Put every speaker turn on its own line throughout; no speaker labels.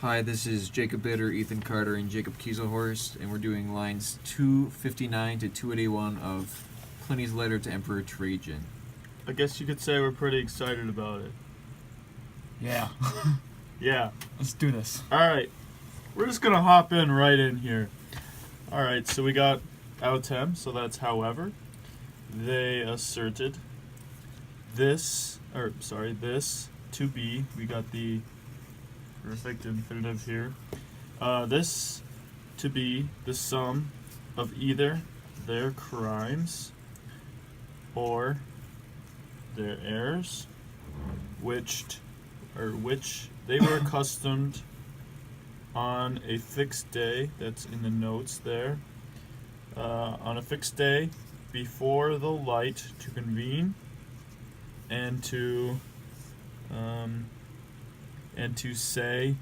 Hi, this is Jacob Bitter, Ethan Carter, and Jacob Kieselhorst, and we're doing lines 259 to 281 of Pliny's letter to Emperor Trajan.
I guess you could say we're pretty excited about it.
Yeah.
Yeah.
Let's do this.
Alright. We're just gonna hop right in here. Alright, so we got autem, so that's however. They asserted this to be. We got the perfect infinitive here. This to be the sum of either their crimes or their errors, which they were accustomed on a fixed day, that's in the notes there, on a fixed day before the light to convene and to say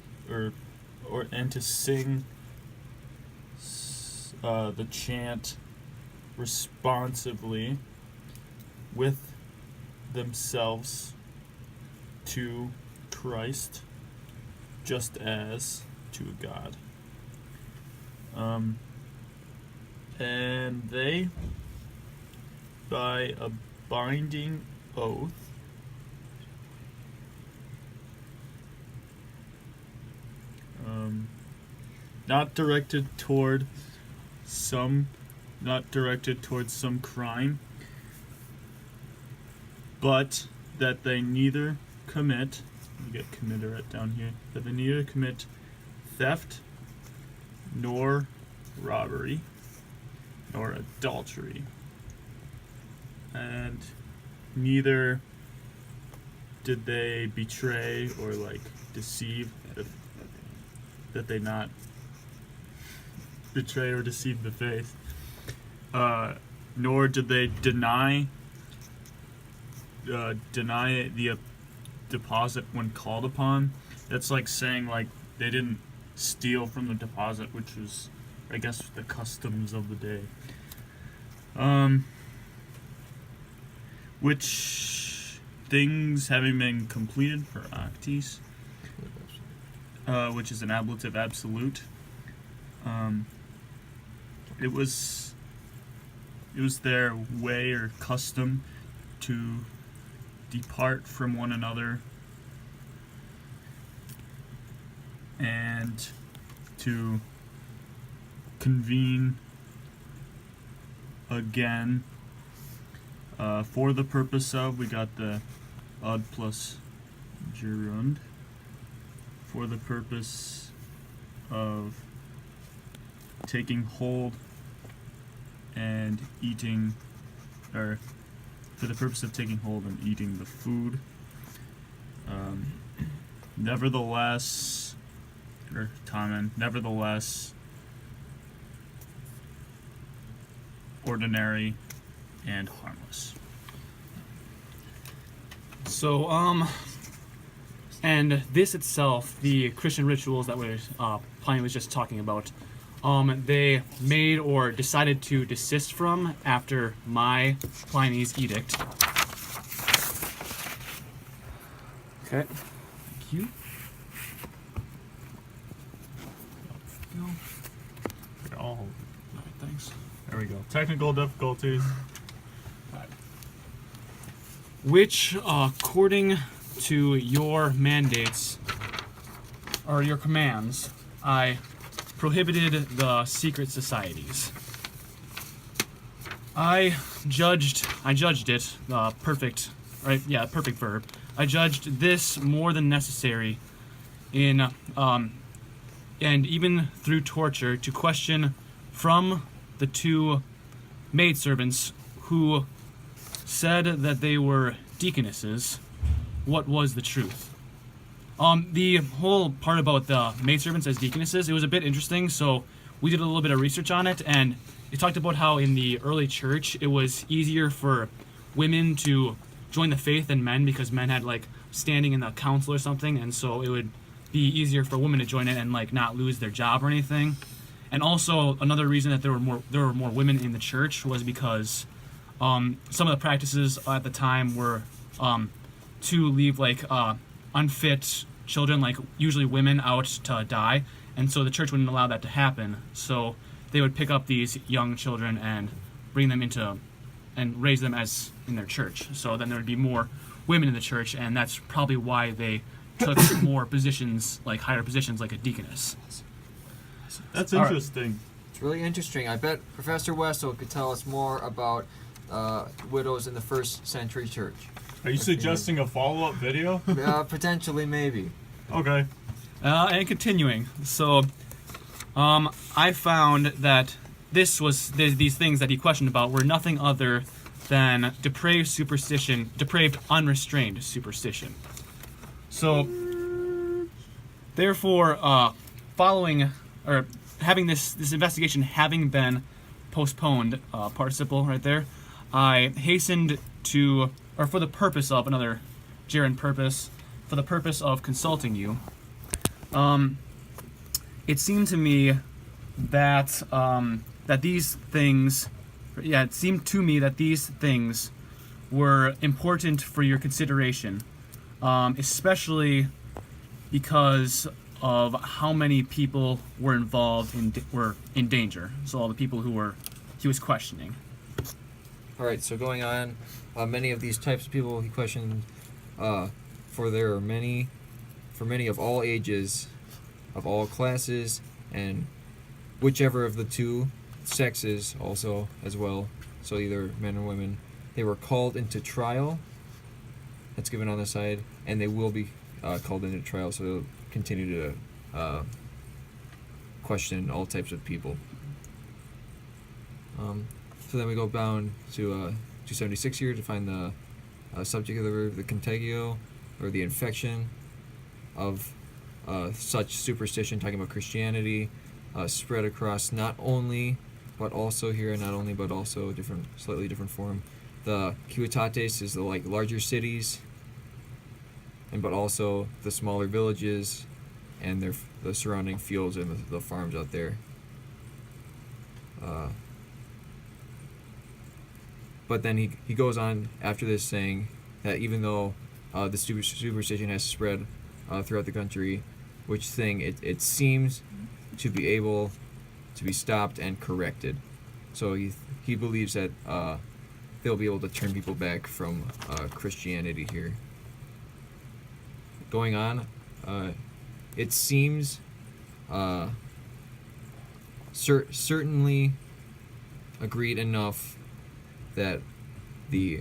and to sing the chant responsively with themselves to Christ, just as to God. And they, by a binding oath, not directed towards some crime, but that they neither commit, we get committer down here, that they neither commit theft, nor robbery, nor adultery, and neither did they betray or deceive, that they not betray or deceive the faith, nor did they deny the deposit when called upon. That's like saying they didn't steal from the deposit, which was, I guess, the customs of the day. Which things having been completed for actis, which is an ablative absolute. It was their way or custom to depart from one another and to convene again for the purpose of, we got the ad plus gerund, for the purpose of taking hold and eating, or for the purpose of taking hold and eating the food. Nevertheless, ordinary and harmless.
So, and this itself, the Christian rituals that Pliny was just talking about, they made or decided to desist from after Pliny's edict. Okay, thank you.
All right, thanks. There we go. Technical difficulties.
Which, according to your mandates, or your commands, I prohibited the secret societies. I judged it, perfect verb. I judged this more than necessary in, and even through torture, to question from the two maidservants who said that they were deaconesses what was the truth. The whole part about the maidservants as deaconesses, it was a bit interesting, so we did a little bit of research on it, and it talked about how in the early church it was easier for women to join the faith than men, because men had standing in the council or something, and so it would be easier for women to join it and not lose their job or anything. And also another reason that there were more women in the church was because some of the practices at the time were to leave unfit children, like usually women, out to die, and so the church wouldn't allow that to happen. So they would pick up these young children and bring them into and raise them as in their church. So then there would be more women in the church, and that's probably why they took more positions, like higher positions, like a deaconess.
That's
All right.
interesting.
It's really interesting. I bet Professor Wessel could tell us more about widows in the first century church.
Are you suggesting a follow-up video?
Potentially, maybe.
Okay.
And continuing, so I found that these things that he questioned about were nothing other than depraved superstition, depraved unrestrained superstition. So, therefore, following or having this investigation having been postponed, participle right there, I hastened to, or for the purpose of another gerund purpose, for the purpose of consulting you. It seemed to me that that these things, it seemed to me that these things were important for your consideration, especially because of how many people were involved were in danger. So all the people he was questioning.
All right. So going on, many of these types of people he questioned, for many of all ages, of all classes, and whichever of the two sexes also as well. So either men or women, they were called into trial. That's given on the side, and they will be called into trial. So they'll continue to question all types of people. So then we go down to 276 here to find the subject of the verb, the contagio, or the infection of such superstition, talking about Christianity, spread across not only but also slightly different form. The ciuitates is the larger cities, but also the smaller villages and the surrounding fields and the farms out there. But then he goes on after this saying that even though the superstition has spread throughout the country, it seems to be able to be stopped and corrected. So he believes that they'll be able to turn people back from Christianity here. Going on, it seems certainly agreed enough that the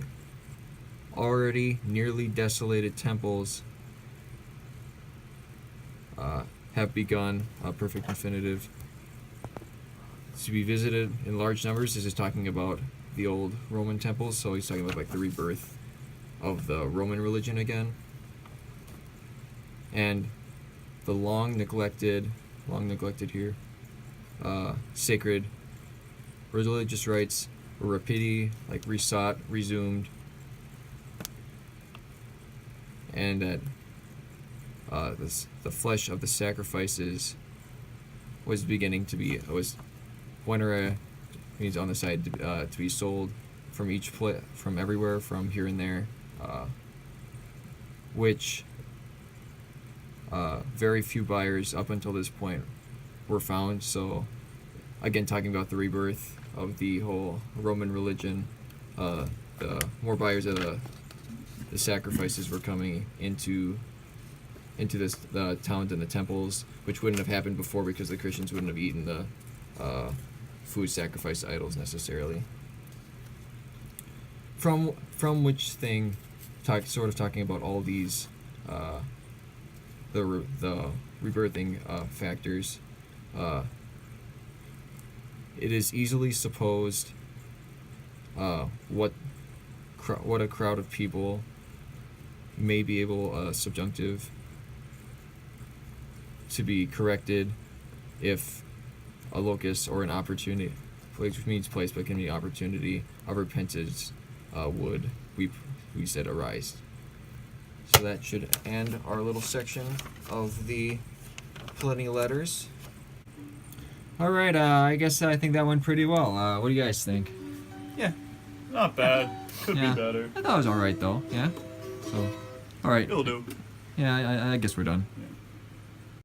already nearly desolated temples have begun a perfect infinitive to be visited in large numbers. This is talking about the old Roman temples, so he's talking about the rebirth of the Roman religion again, and the long neglected here sacred religious rites were resought, resumed, and that the flesh of the sacrifices was beginning to be Wenera means on the side to be sold from from everywhere, from here and there, which very few buyers up until this point were found. So again, talking about the rebirth of the whole Roman religion, the more buyers of the sacrifices were coming into the towns and the temples, which wouldn't have happened before because the Christians wouldn't have eaten the food sacrificed to idols necessarily. From which thing, sort of talking about all these the rebirthing factors, it is easily supposed what a crowd of people may be able subjunctive to be corrected if a locus or an opportunity, which means place but can be opportunity of repentance, would we said arise. So that should end our little section of the Pliny letters. All right, I think that went pretty well. What do you guys think?
Yeah.
Not bad. Could
Yeah.
be better.
I thought it was all right though. Yeah. So, all right.
It'll do.
Yeah, I guess we're done.